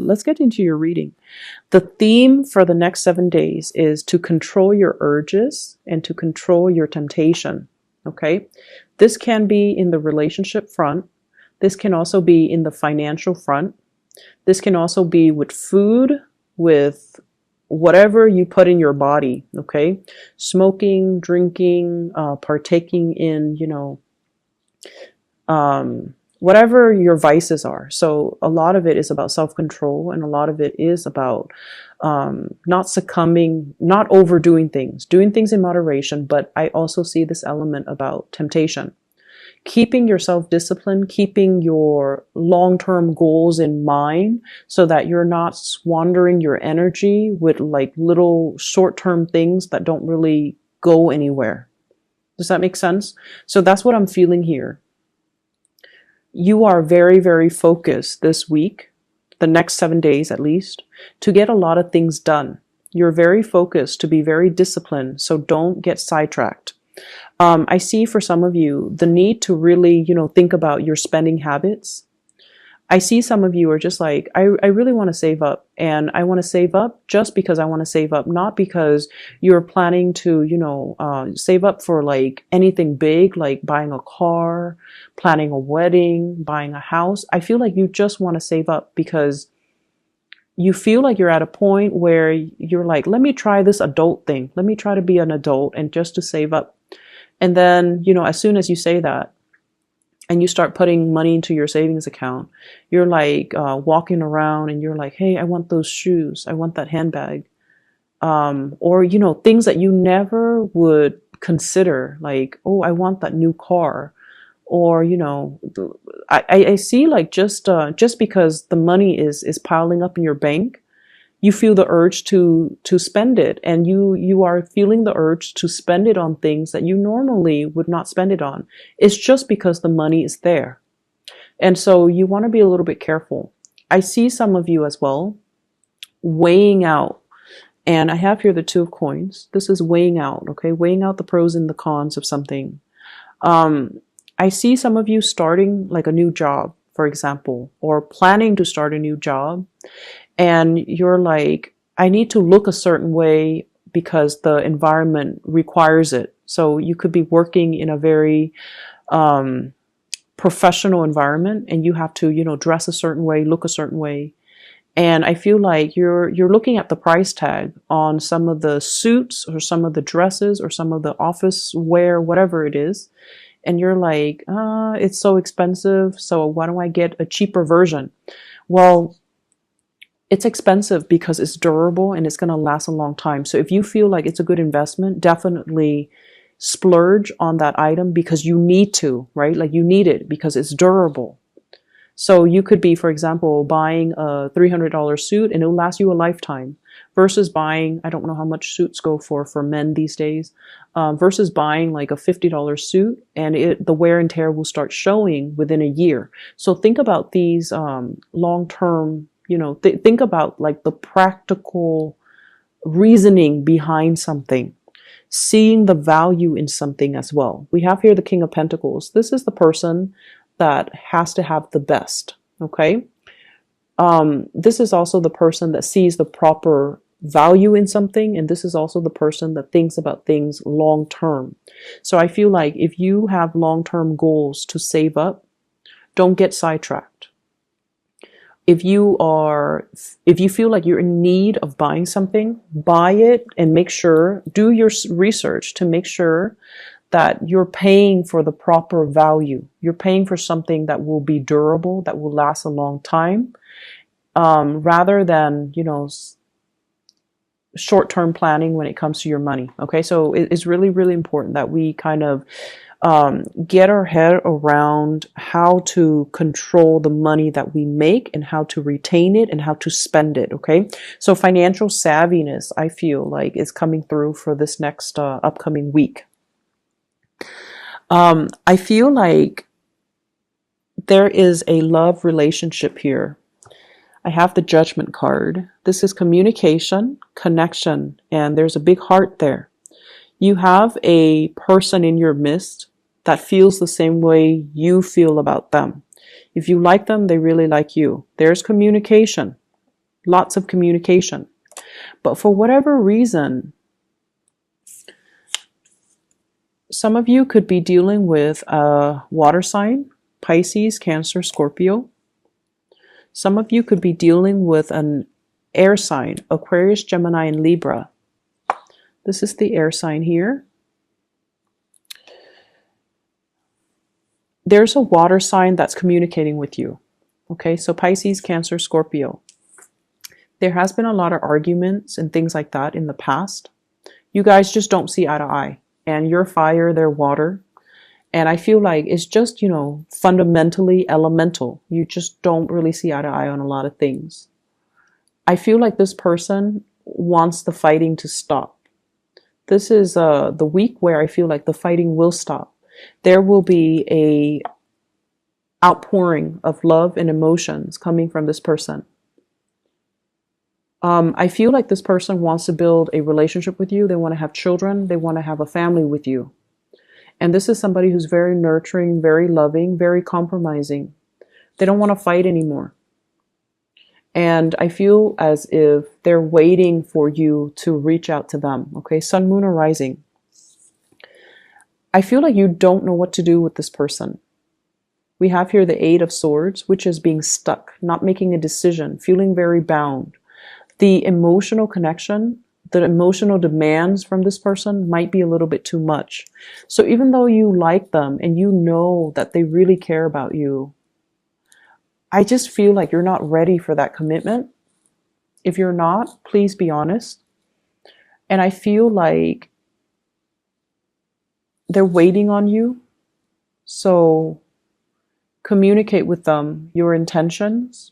let's get into your reading. The theme for the next 7 days is to control your urges and to control your temptation. Okay. This can be in the relationship front. This can also be in the financial front. This can also be with food, with whatever you put in your body. Okay. Smoking, drinking, partaking in, whatever your vices are. So a lot of it is about self-control, and a lot of it is about not succumbing, not overdoing things, doing things in moderation. But I also see this element about temptation. Keeping yourself disciplined, keeping your long-term goals in mind so that you're not squandering your energy with like little short-term things that don't really go anywhere. Does that make sense? So that's what I'm feeling here. You are very, very focused this week, the next 7 days at least, to get a lot of things done. You're very focused to be very disciplined, so don't get sidetracked. I see for some of you the need to really, think about your spending habits. I see some of you are just like, I really want to save up, and I want to save up just because I want to save up, not because you're planning to, save up for like anything big, like buying a car, planning a wedding, buying a house. I feel like you just want to save up because you feel like you're at a point where you're like, let me try this adult thing. Let me try to be an adult and just to save up. And then, as soon as you say that, and you start putting money into your savings account, you're like walking around and you're like, hey, I want those shoes. I want that handbag. Or, things that you never would consider, like, oh, I want that new car. Or, I see like just because the money is piling up in your bank, you feel the urge to spend it, and you are feeling the urge to spend it on things that you normally would not spend it on. It's just because the money is there. And so you want to be a little bit careful. I see some of you as well weighing out, and I have here the 2 of coins. This is weighing out, okay? Weighing out the pros and the cons of something. I see some of you starting like a new job, for example, or planning to start a new job. And you're like, I need to look a certain way because the environment requires it. So you could be working in a very professional environment, and you have to, dress a certain way, look a certain way. And I feel like you're looking at the price tag on some of the suits or some of the dresses or some of the office wear, whatever it is. And you're like, it's so expensive, so why don't I get a cheaper version? Well, it's expensive because it's durable and it's going to last a long time. So if you feel like it's a good investment, definitely splurge on that item because you need to, right? Like you need it because it's durable. So you could be, for example, buying a $300 suit and it'll last you a lifetime versus buying, I don't know how much suits go for men these days, versus buying like a $50 suit and the wear and tear will start showing within a year. So think about these long-term, think about like the practical reasoning behind something, seeing the value in something as well. We have here the King of Pentacles. This is the person that has to have the best, okay? This is also the person that sees the proper value in something, and this is also the person that thinks about things long term. So I feel like if you have long-term goals to save up, don't get sidetracked. If you feel like you're in need of buying something, buy it and make sure, do your research to make sure that you're paying for the proper value. You're paying for something that will be durable, that will last a long time, rather than, short-term planning when it comes to your money. Okay, so it's really, really important that we kind of get our head around how to control the money that we make and how to retain it and how to spend it. Okay, so financial savviness, I feel like, is coming through for this next upcoming week. I feel like there is a love relationship here. I have the Judgment card. This is communication, connection, and there's a big heart there. You have a person in your midst that feels the same way you feel about them. If you like them, they really like you. There's communication. lots of communication. But for whatever reason, some of you could be dealing with a water sign, Pisces, Cancer, Scorpio. Some of you could be dealing with an air sign, Aquarius, Gemini, and Libra. This is the air sign here. There's a water sign that's communicating with you. Okay, so Pisces, Cancer, Scorpio. There has been a lot of arguments and things like that in the past. You guys just don't see eye to eye. And you're fire, they're water. And I feel like it's just, you know, fundamentally elemental. You just don't really see eye to eye on a lot of things. I feel like this person wants the fighting to stop. This is the week where I feel like the fighting will stop. There will be a outpouring of love and emotions coming from this person. I feel like this person wants to build a relationship with you. They want to have children. They want to have a family with you. And this is somebody who's very nurturing, very loving, very compromising. They don't want to fight anymore. And I feel as if they're waiting for you to reach out to them. Okay, Sun, Moon, or Rising. I feel like you don't know what to do with this person. We have here the Eight of Swords, which is being stuck, not making a decision, feeling very bound. The emotional connection, the emotional demands from this person might be a little bit too much. So even though you like them and you know that they really care about you, I just feel like you're not ready for that commitment. If you're not, please be honest. And I feel like they're waiting on you. So communicate with them your intentions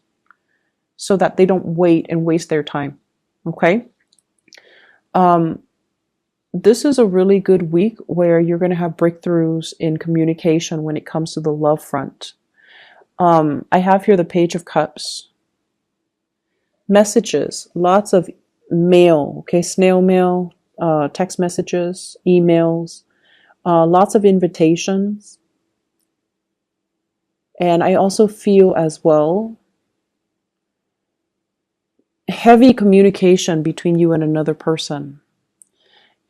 so that they don't wait and waste their time. Okay? This is a really good week where you're going to have breakthroughs in communication when it comes to the love front. I have here the Page of Cups. Messages, lots of mail, okay, snail mail, text messages, emails, lots of invitations. And I also feel as well heavy communication between you and another person.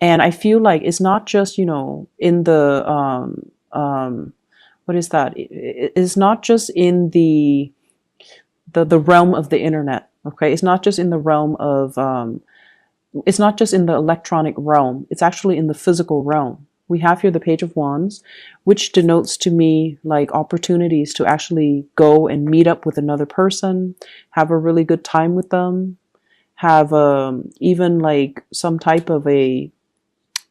And I feel like it's not just, you know, in the, what is that? It's not just in the realm of the internet. Okay. It's not just in the realm of, it's not just in the electronic realm. It's actually in the physical realm. We have here the Page of Wands, which denotes to me like opportunities to actually go and meet up with another person, have a really good time with them, have even like some type of a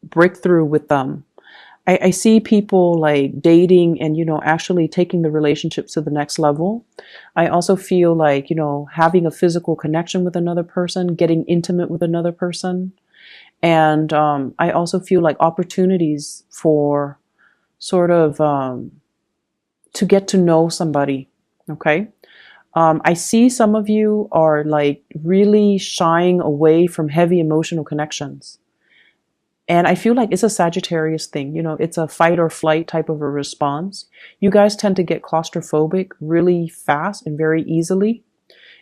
breakthrough with them. I see people like dating and, you know, actually taking the relationships to the next level. I also feel like, you know, having a physical connection with another person, getting intimate with another person. And I also feel like opportunities for sort of to get to know somebody. Okay. I see some of you are like really shying away from heavy emotional connections. And I feel like it's a Sagittarius thing. You know, it's a fight or flight type of a response. You guys tend to get claustrophobic really fast and very easily.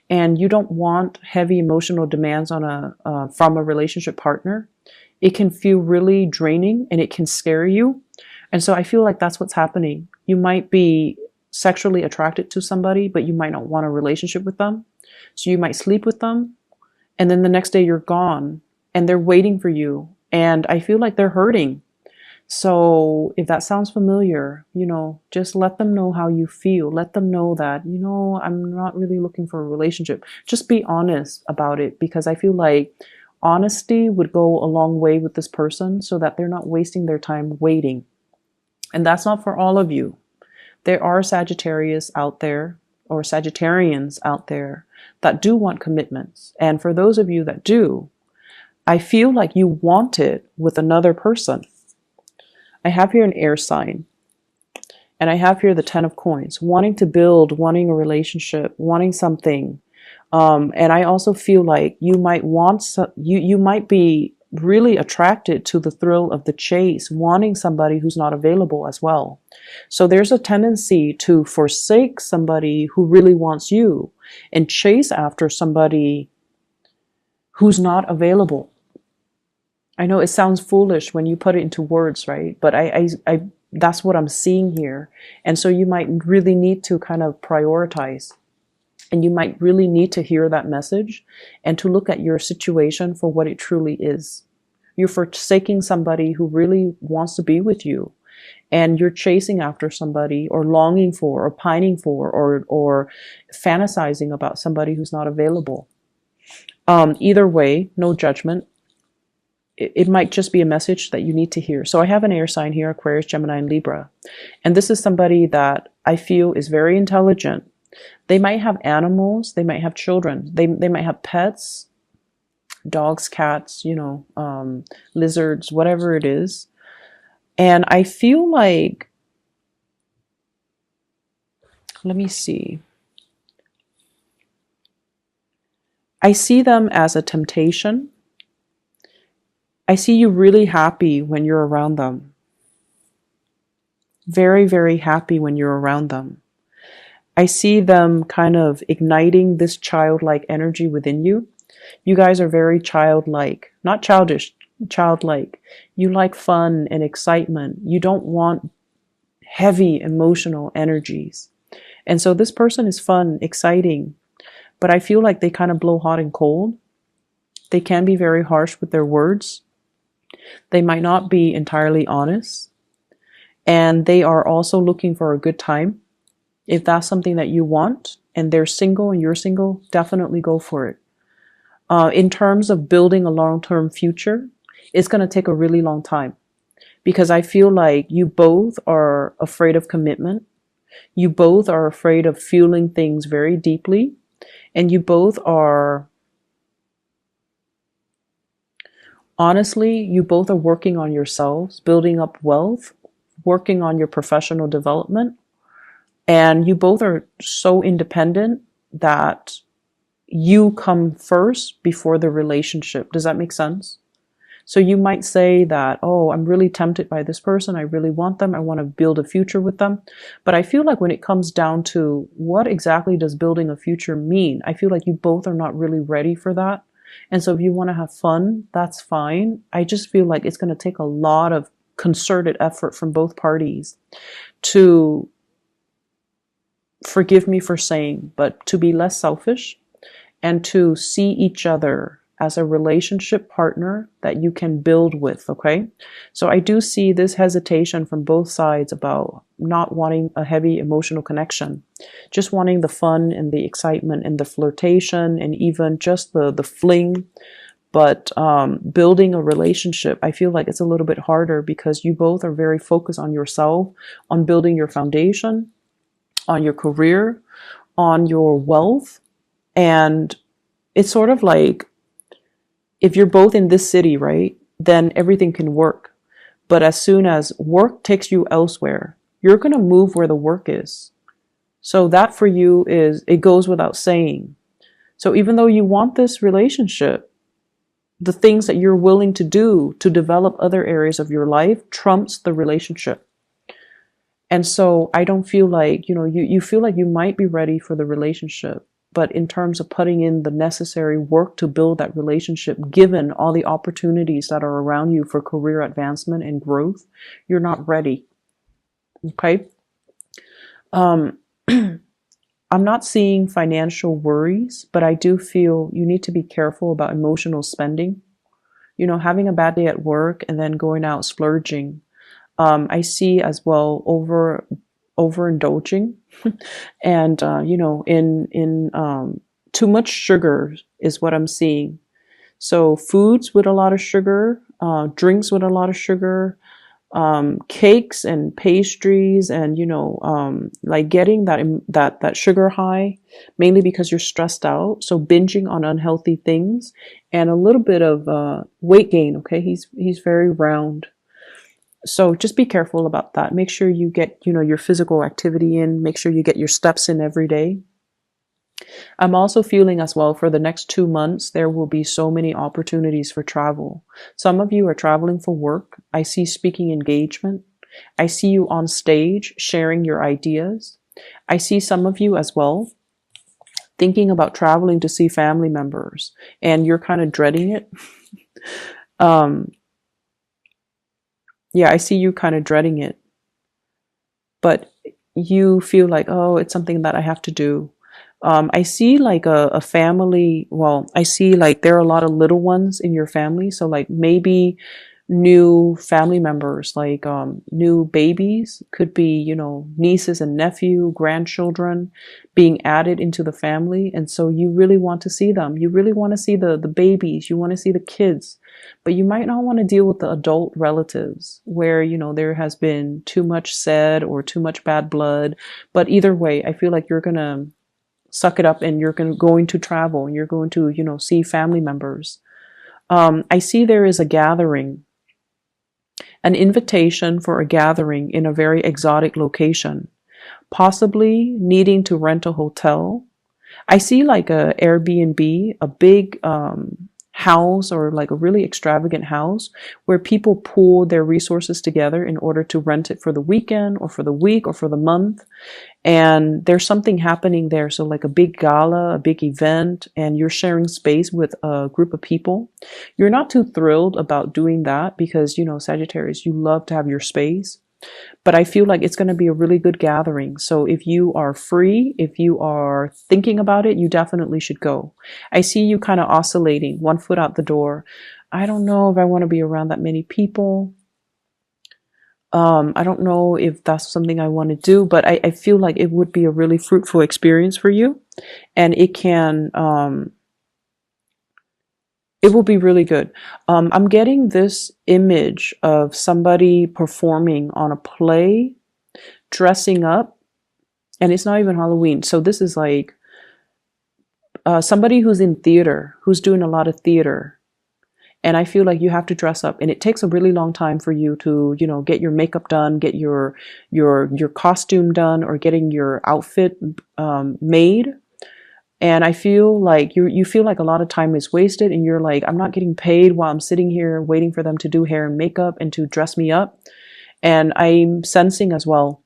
And you don't want heavy emotional demands on from a relationship partner. It can feel really draining and it can scare you. And so I feel like that's what's happening. You might be sexually attracted to somebody, but you might not want a relationship with them. So you might sleep with them, and then the next day you're gone and they're waiting for you. And I feel like they're hurting. So if that sounds familiar, you know, just let them know how you feel. Let them know that, you know, I'm not really looking for a relationship. Just be honest about it, because I feel like honesty would go a long way with this person so that they're not wasting their time waiting. And that's not for all of you. There are Sagittarius out there, or Sagittarians out there, that do want commitments. And for those of you that do, I feel like you want it with another person. I have here an air sign. And I have here the 10 of Coins. Wanting to build, wanting a relationship, wanting something. And I also feel like you might want, you might be really attracted to the thrill of the chase, wanting somebody who's not available as well. So there's a tendency to forsake somebody who really wants you and chase after somebody who's not available. I know it sounds foolish when you put it into words, right? But I that's what I'm seeing here. And so you might really need to kind of prioritize, and you might really need to hear that message and to look at your situation for what it truly is. You're forsaking somebody who really wants to be with you, and you're chasing after somebody, or longing for, or pining for, or fantasizing about somebody who's not available. Either way, no judgment. It might just be a message that you need to hear. So I have an air sign here, Aquarius, Gemini, and Libra. And this is somebody that I feel is very intelligent. They might have animals. They might have children. They might have pets, dogs, cats, lizards, whatever it is. And I feel like, let me see. I see them as a temptation. I see you really happy when you're around them. Very, very happy when you're around them. I see them kind of igniting this childlike energy within you. You guys are very childlike, not childish, childlike. You like fun and excitement. You don't want heavy emotional energies. And so this person is fun, exciting, but I feel like they kind of blow hot and cold. They can be very harsh with their words. They might not be entirely honest. And they are also looking for a good time. If that's something that you want, and they're single and you're single, definitely go for it. In terms of building a long-term future, it's going to take a really long time, because I feel like you both are afraid of commitment. You both are afraid of feeling things very deeply. And you both are, honestly, you both are working on yourselves, building up wealth, working on your professional development. And you both are so independent that you come first before the relationship. Does that make sense? So you might say that, oh, I'm really tempted by this person. I really want them. I want to build a future with them. But I feel like when it comes down to what exactly does building a future mean, I feel like you both are not really ready for that. And so if you want to have fun, that's fine. I just feel like it's going to take a lot of concerted effort from both parties to, forgive me for saying, but to be less selfish and to see each other as a relationship partner that you can build with, okay? So I do see this hesitation from both sides about not wanting a heavy emotional connection, just wanting the fun and the excitement and the flirtation and even just the fling. But building a relationship, I feel like it's a little bit harder because you both are very focused on yourself, on building your foundation, on your career, on your wealth. And it's sort of like, if you're both in this city, right, then everything can work. But as soon as work takes you elsewhere, you're going to move where the work is. So that for you is, it goes without saying. So even though you want this relationship, the things that you're willing to do to develop other areas of your life trumps the relationship. And so I don't feel like, you feel like you might be ready for the relationship, but in terms of putting in the necessary work to build that relationship, given all the opportunities that are around you for career advancement and growth, you're not ready. Okay. I'm not seeing financial worries, but I do feel you need to be careful about emotional spending. Having a bad day at work and then going out splurging. I see as well overindulging, and in too much sugar is what I'm seeing. So foods with a lot of sugar, drinks with a lot of sugar, cakes and pastries, and like getting that sugar high, mainly because you're stressed out. So binging on unhealthy things, and a little bit of weight gain. Okay, he's very round. So just be careful about that. Make sure you get, your physical activity in. Make sure you get your steps in every day. I'm also feeling as well for the next 2 months, there will be so many opportunities for travel. Some of you are traveling for work. I see speaking engagement. I see you on stage sharing your ideas. I see some of you as well thinking about traveling to see family members, and you're kind of dreading it. um, yeah, I see you kind of dreading it, but you feel like, oh, it's something that I have to do. I see like a family. Well, I see like there are a lot of little ones in your family. So like maybe new family members, like new babies, could be, you know, nieces and nephew, grandchildren being added into the family. And so you really want to see them. You really want to see the babies. You want to see the kids, but you might not want to deal with the adult relatives where, you know, there has been too much said or too much bad blood. But either way, I feel like you're going to suck it up and you're going to travel and you're going to, you know, see family members. I see there is a gathering, an invitation for a gathering in a very exotic location, possibly needing to rent a hotel. I see like a Airbnb, a big house, or like a really extravagant house where people pool their resources together in order to rent it for the weekend or for the week or for the month. And there's something happening there. So like a big gala, a big event, and you're sharing space with a group of people. You're not too thrilled about doing that because, you know, Sagittarius, you love to have your space. But I feel like it's going to be a really good gathering. So if you are free, if you are thinking about it, you definitely should go. I see you kind of oscillating, one foot out the door. I don't know if I want to be around that many people. I don't know if that's something I want to do, but I feel like it would be a really fruitful experience for you. And it can, it will be really good. I'm getting this image of somebody performing on a play, dressing up, and it's not even Halloween. So this is like somebody who's in theater, who's doing a lot of theater. And I feel like you have to dress up, and it takes a really long time for you to, you know, get your makeup done, get your costume done, or getting your outfit made. And I feel like you feel like a lot of time is wasted, and you're like, I'm not getting paid while I'm sitting here waiting for them to do hair and makeup and to dress me up. And I'm sensing as well,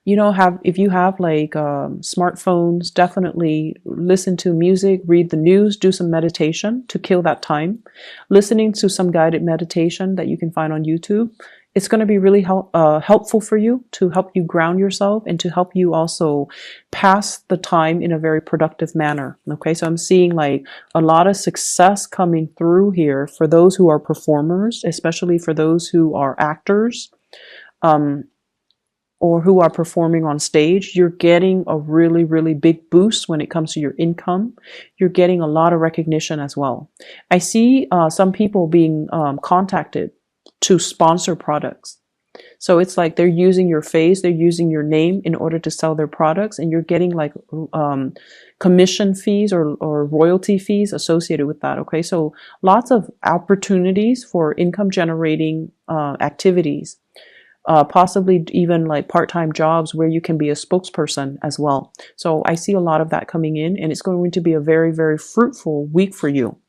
you know, if you have like smartphones, definitely listen to music, read the news, do some meditation to kill that time. Listening to some guided meditation that you can find on YouTube. It's going to be really helpful for you, to help you ground yourself and to help you also pass the time in a very productive manner. Okay, so I'm seeing like a lot of success coming through here for those who are performers, especially for those who are actors. Or who are performing on stage. You're getting a really, really big boost when it comes to your income. You're getting a lot of recognition as well. I see some people being contacted to sponsor products. So it's like they're using your face, they're using your name in order to sell their products, and you're getting like commission fees or royalty fees associated with that. Okay, so lots of opportunities for income generating activities. Possibly even like part-time jobs where you can be a spokesperson as well. So I see a lot of that coming in, and it's going to be a very, very fruitful week for you.